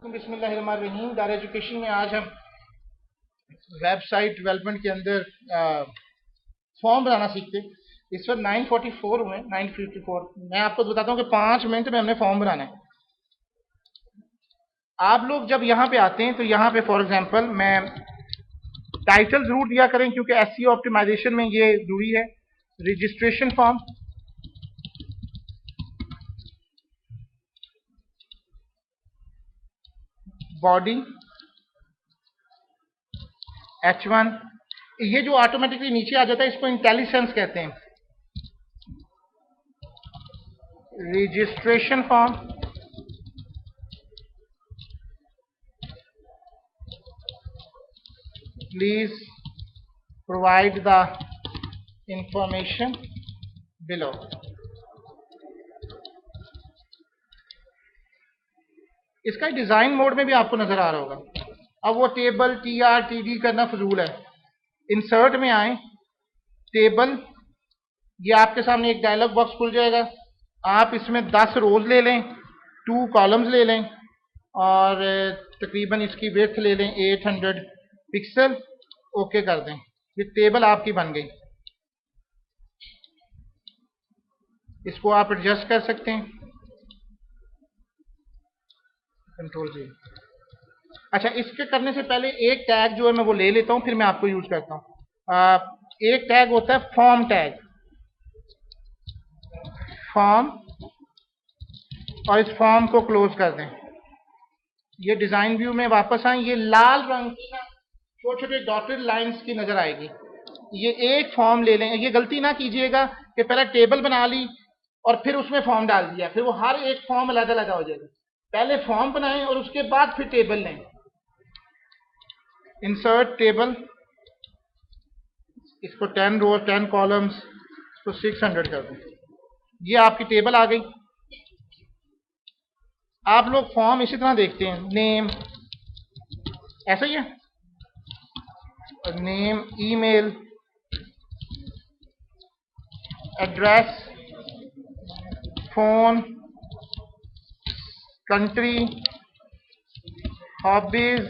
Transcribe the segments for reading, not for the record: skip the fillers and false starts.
बिस्मिल्लाहिर्रहमानिर्रहीम। दार एजुकेशन में आज हम वेबसाइट डेवलपमेंट के अंदर फॉर्म बनाना सीखते हैं। इस वक्त 9:44 हुए, 9:54। मैं आपको बताता हूँ कि 5 मिनट में हमने फॉर्म बनाना है। आप लोग जब यहाँ पे आते हैं तो यहाँ पे फॉर एग्जांपल मैं टाइटल जरूर दिया करें क्योंकि एसईओ ऑप्टिमाइजेशन में ये जरूरी है। रजिस्ट्रेशन फॉर्म, बॉडी, H1, ये जो ऑटोमेटिकली नीचे आ जाता है इसको इंटेलिजेंस कहते हैं। Registration form, please provide the information below. इसका डिजाइन मोड में भी आपको नजर आ रहा होगा। अब वो टेबल TR TD करना फजूल है। इंसर्ट में आए, टेबल, ये आपके सामने एक डायलॉग बॉक्स खुल जाएगा। आप इसमें 10 रोज ले लें, 2 कॉलम्स ले लें और तकरीबन इसकी विड्थ ले लें 800 पिक्सल। ओके कर दें, ये टेबल आपकी बन गई। इसको आप एडजस्ट कर सकते हैं, कंट्रोल जी। अच्छा, इसके करने से पहले एक टैग जो है मैं वो ले लेता हूं, फिर मैं आपको यूज करता हूं। एक टैग होता है फॉर्म टैग, फॉर्म, और इस फॉर्म को क्लोज कर दें। ये डिजाइन व्यू में वापस आए, ये लाल रंग की ना छोटे छोटे डॉटेड लाइंस की नजर आएगी। ये एक फॉर्म ले लें। ये गलती ना कीजिएगा कि पहले टेबल बना ली और फिर उसमें फॉर्म डाल दिया, फिर वो हर एक फॉर्म अलग अलग हो जाएगा। पहले फॉर्म बनाएं और उसके बाद फिर टेबल लें। इंसर्ट टेबल, इसको 10 रोज 10 कॉलम्स, तो 600 कर दें। ये आपकी टेबल आ गई। आप लोग फॉर्म इसी तरह देखते हैं, नेम, ऐसा ही है, name, email, address, phone, country, hobbies,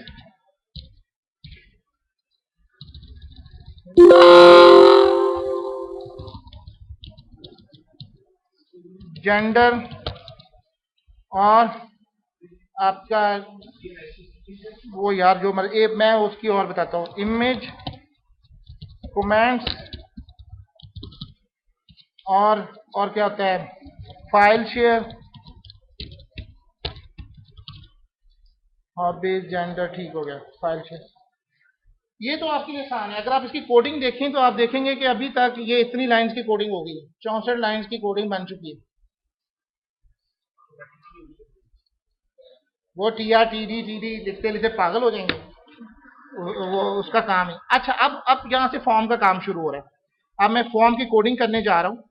gender, और आपका वो यार जो मैं उसकी और बताता हूँ, इमेज, कमेंट्स, और क्या होता है, फाइल शेयर, हॉबीज, जेंडर, ठीक हो गया, फाइल शेयर। ये तो आपके लिए आसान है। अगर आप इसकी कोडिंग देखें तो आप देखेंगे कि अभी तक ये इतनी लाइंस की कोडिंग हो गई है, 64 लाइंस की कोडिंग बन चुकी है। वो TR TD लिखते लिखते पागल हो जाएंगे, वो उसका काम है। अच्छा, अब यहाँ से फॉर्म का काम शुरू हो रहा है। अब मैं फॉर्म की कोडिंग करने जा रहा हूँ।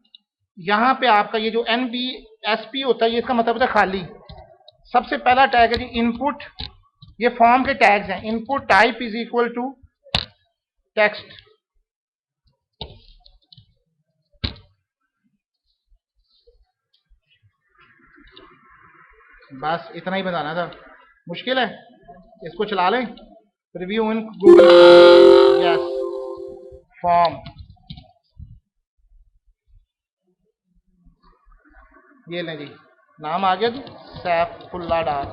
यहाँ पे आपका ये जो NBSP होता है, ये इसका मतलब होता है खाली। सबसे पहला टैग है जी इनपुट। ये फॉर्म के टैग्स हैं। Input type is equal to text. बस इतना ही बताना था, मुश्किल है? इसको चला लें, review in Google, yes, form, ये लें जी, नाम आ गया जी, सैफुल्ला डार।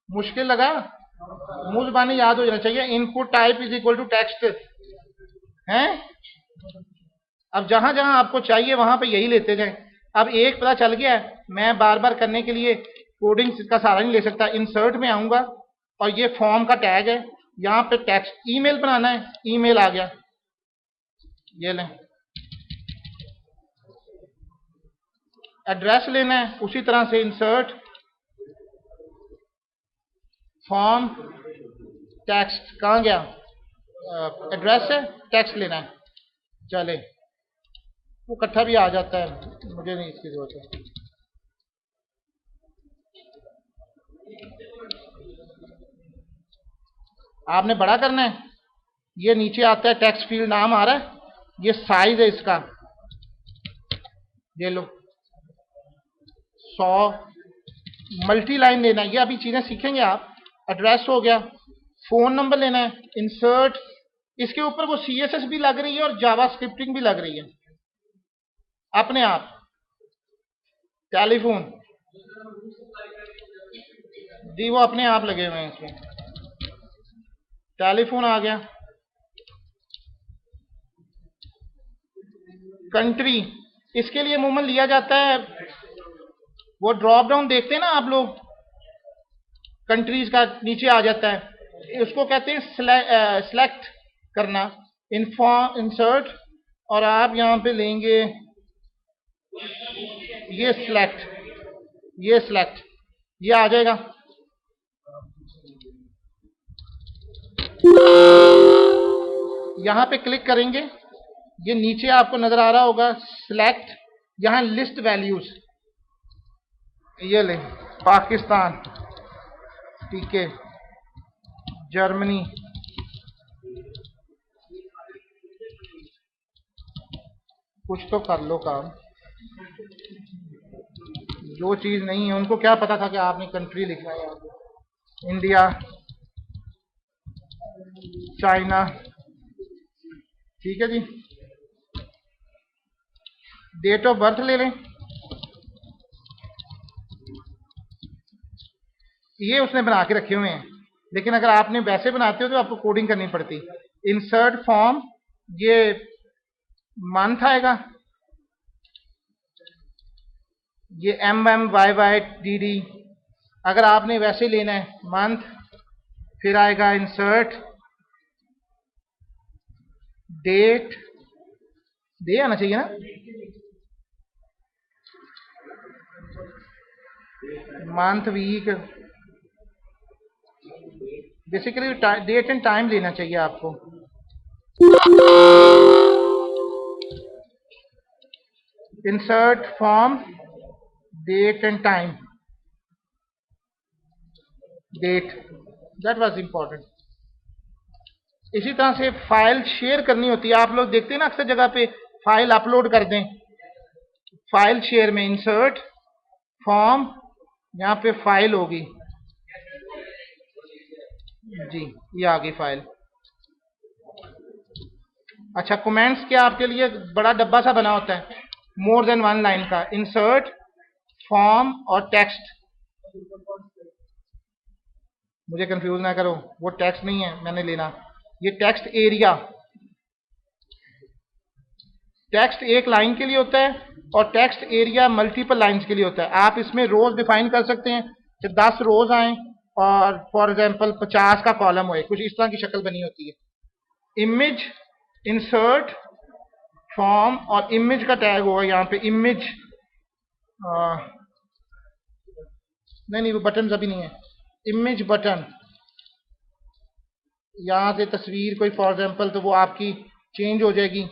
मुश्किल लगा? मुंह जुबानी याद हो जाना चाहिए। Input type is equal to text है। अब जहां जहां आपको चाहिए वहां पे यही लेते जाएं। अब एक पता चल गया है, मैं बार बार करने के लिए कोडिंग का सहारा नहीं ले सकता। इंसर्ट में आऊंगा और ये फॉर्म का टैग है, यहाँ पे टेक्स्ट, ईमेल बनाना है, ईमेल आ गया, ये लें। एड्रेस लेना है, उसी तरह से इंसर्ट, फॉर्म, टेक्स्ट, कहाँ गया, एड्रेस है, टेक्स्ट लेना है, चले, वो इकट्ठा भी आ जाता है, मुझे नहीं इसकी जरूरत है। आपने बड़ा करना है, ये नीचे आता है टेक्स्ट फील्ड, नाम आ रहा है, ये साइज है इसका, ये लो 100 मल्टी लाइन लेना है, ये अभी चीज़ें सीखेंगे आप। एड्रेस हो गया, फ़ोन नंबर लेना है, इंसर्ट, इसके ऊपर वो CSS भी लग रही है और जावा स्क्रिप्टिंग भी लग रही है अपने आप। टेलीफोन जी वो अपने आप लगे हुए हैं इसमें। टेलीफोन आ गया। कंट्री, इसके लिए अमूमन लिया जाता है, वो ड्रॉप डाउन देखते हैं ना आप लोग, कंट्रीज का नीचे आ जाता है, उसको कहते हैं सिलेक्ट करना, इंसर्ट, और आप यहां पे लेंगे ये सिलेक्ट, ये आ जाएगा। यहां पे क्लिक करेंगे, ये नीचे आपको नजर आ रहा होगा सिलेक्ट, यहां लिस्ट वैल्यूज, ये ले पाकिस्तान, ठीक है, जर्मनी, कुछ तो कर लो काम, जो चीज नहीं है उनको क्या पता था कि आपने कंट्री लिखना है यहाँ पे। इंडिया, चाइना, ठीक है जी। डेट ऑफ बर्थ ले लें, ये उसने बना के रखे हुए हैं, लेकिन अगर आपने वैसे बनाते हो तो आपको कोडिंग करनी पड़ती। इंसर्ट फॉर्म, ये मंथ आएगा, ये MMYYDD, अगर आपने वैसे लेना है मंथ, फिर आएगा इंसर्ट डेट, डे आना चाहिए ना, month, week, basically date and time लेना चाहिए आपको। Insert form date and time, date, that was important. इसी तरह से फाइल शेयर करनी होती है, आप लोग देखते हैं ना अक्सर जगह पे फाइल अपलोड कर दें, फाइल शेयर में इंसर्ट फॉर्म, यहां पे फाइल होगी जी, ये आ गई फाइल। अच्छा, कमेंट्स क्या आपके लिए बड़ा डब्बा सा बना होता है मोर देन 1 लाइन का, इंसर्ट फॉर्म और टेक्स्ट, मुझे कंफ्यूज ना करो, वो टेक्स्ट नहीं है मैंने लेना, ये टेक्स्ट एरिया, टेक्स्ट एक लाइन के लिए होता है और टेक्स्ट एरिया मल्टीपल लाइंस के लिए होता है। आप इसमें रोज डिफाइन कर सकते हैं कि 10 रोज आए और फॉर एग्जांपल 50 का कॉलम हो, कुछ इस तरह की शक्ल बनी होती है। इमेज, इंसर्ट फॉर्म और इमेज का टैग होगा यहाँ पे, इमेज, नहीं वो बटन अभी नहीं है, इमेज बटन, यहां से तस्वीर कोई फॉर एग्जांपल तो वो आपकी चेंज हो जाएगी,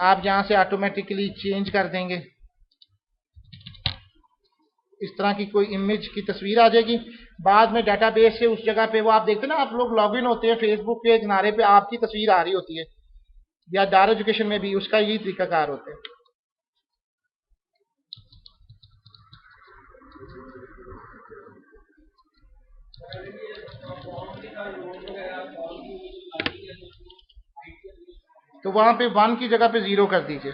आप यहां से ऑटोमेटिकली चेंज कर देंगे, इस तरह की कोई इमेज की तस्वीर आ जाएगी। बाद में डाटाबेस से उस जगह पे वो आप देखते हैं ना, आप लोग लॉगिन होते हैं फेसबुक के किनारे पे, आपकी तस्वीर आ रही होती है, या दार एजुकेशन में भी उसका यही तरीकाकार होता है। तो वहां पे 1 की जगह पे 0 कर दीजिए,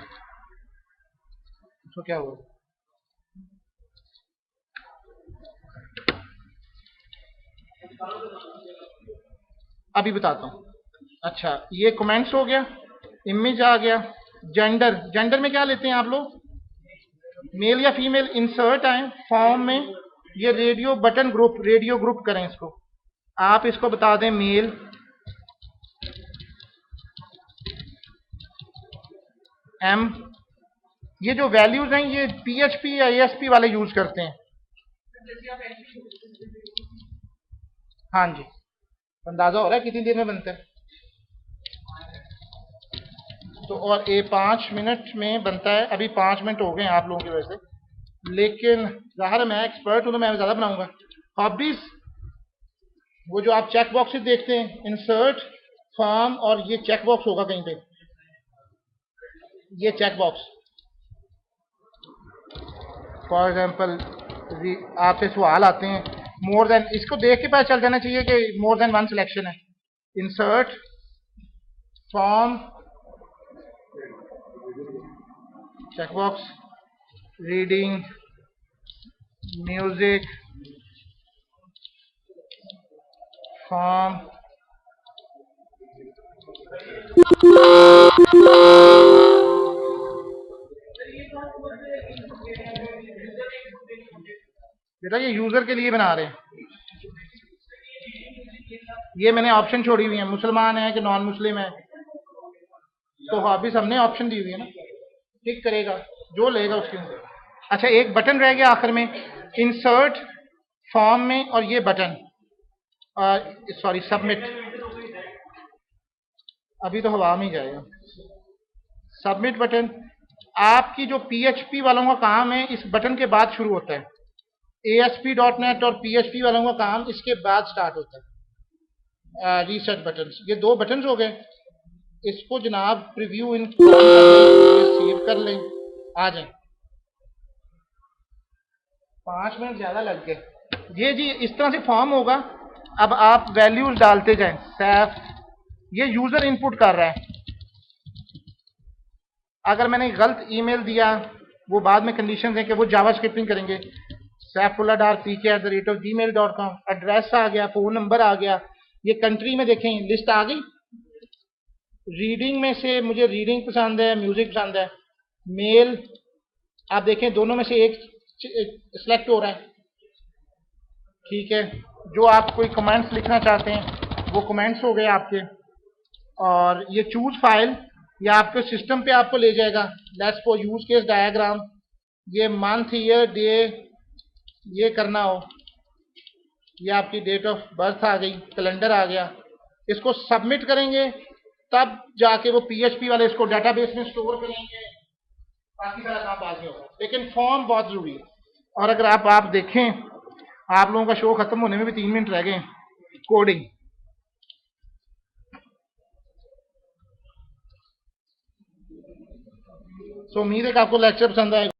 तो क्या हुआ, अभी बताता हूं। अच्छा, ये कमेंट्स हो गया, इमेज आ गया, जेंडर, जेंडर में क्या लेते हैं आप लोग, मेल या फीमेल, इंसर्ट आए फॉर्म में, ये radio button group, radio group करें इसको, आप इसको बता दें मेल, एम, ये जो वैल्यूज हैं ये PHP या ASP वाले यूज करते हैं। हाँ जी, अंदाजा हो रहा है कितनी देर में बनता है, तो और ये 5 मिनट में बनता है, अभी 5 मिनट हो गए हैं आप लोगों की वजह से, लेकिन ज़ाहिर है मैं एक्सपर्ट हूं तो मैं ज़्यादा बनाऊंगा। हॉबीज, वो जो आप चेक बॉक्स देखते हैं, इंसर्ट फॉर्म, और ये चेक बॉक्स होगा कहीं पे, ये चेक बॉक्स फॉर एग्जांपल आपसे सवाल आते हैं, मोर देन, इसको देख के पता चल जाना चाहिए कि मोर देन वन सिलेक्शन है। Insert form checkbox, reading music form, बेटा ये यूजर के लिए बना रहे हैं, ये मैंने ऑप्शन छोड़ी हुई है, मुसलमान है कि नॉन मुस्लिम है, तो हॉबीज हमने ऑप्शन दी हुई है ना, टिक करेगा जो लेगा उसके ऊपर। अच्छा एक बटन रह गया आखिर में, इंसर्ट फॉर्म में, और ये बटन सॉरी सबमिट, अभी तो हवा में ही जाएगा। सबमिट बटन, आपकी जो पीएचपी वालों का काम है इस बटन के बाद शुरू होता है, ASP.NET और पीएचपी वालों का काम इसके बाद स्टार्ट होता है। रीसेट बटन, ये दो बटन हो गए, इसको जनाब प्रीव्यू इन सेव कर लें, आ जाए। 5 मिनट ज्यादा लग गए। ये जी इस तरह से फॉर्म होगा। अब आप वैल्यूज डालते जाएं। सैफ, ये यूजर इनपुट कर रहा है, अगर मैंने गलत ईमेल दिया वो बाद में कंडीशन है कि वो जावा स्क्रिप्टिंग करेंगे। saifullah.pk@gmail.com, एड्रेस आ गया, फोन नंबर आ गया, ये कंट्री में देखें लिस्ट आ गई। रीडिंग में से मुझे रीडिंग पसंद है, म्यूजिक पसंद है, मेल आप देखें दोनों में से एक सिलेक्ट हो रहा है, ठीक है। जो आप कोई कमेंट्स लिखना चाहते हैं वो कमेंट्स हो गए आपके, और ये चूज फाइल ये आपके सिस्टम पे आपको ले जाएगा। Let's for use case diagram, ये मंथ ईयर डे ये करना हो, ये आपकी डेट ऑफ बर्थ आ गई, कैलेंडर आ गया, इसको सबमिट करेंगे तब जाके वो पीएचपी वाले इसको डेटाबेस में स्टोर करेंगे, बाकी सारा काम बाद में होगा, लेकिन फॉर्म बहुत जरूरी है। और अगर आप देखें, आप लोगों का शो खत्म होने में भी 3 मिनट रह गए। कोडिंग, सो उम्मीद है कि आपको लेक्चर पसंद आएगा।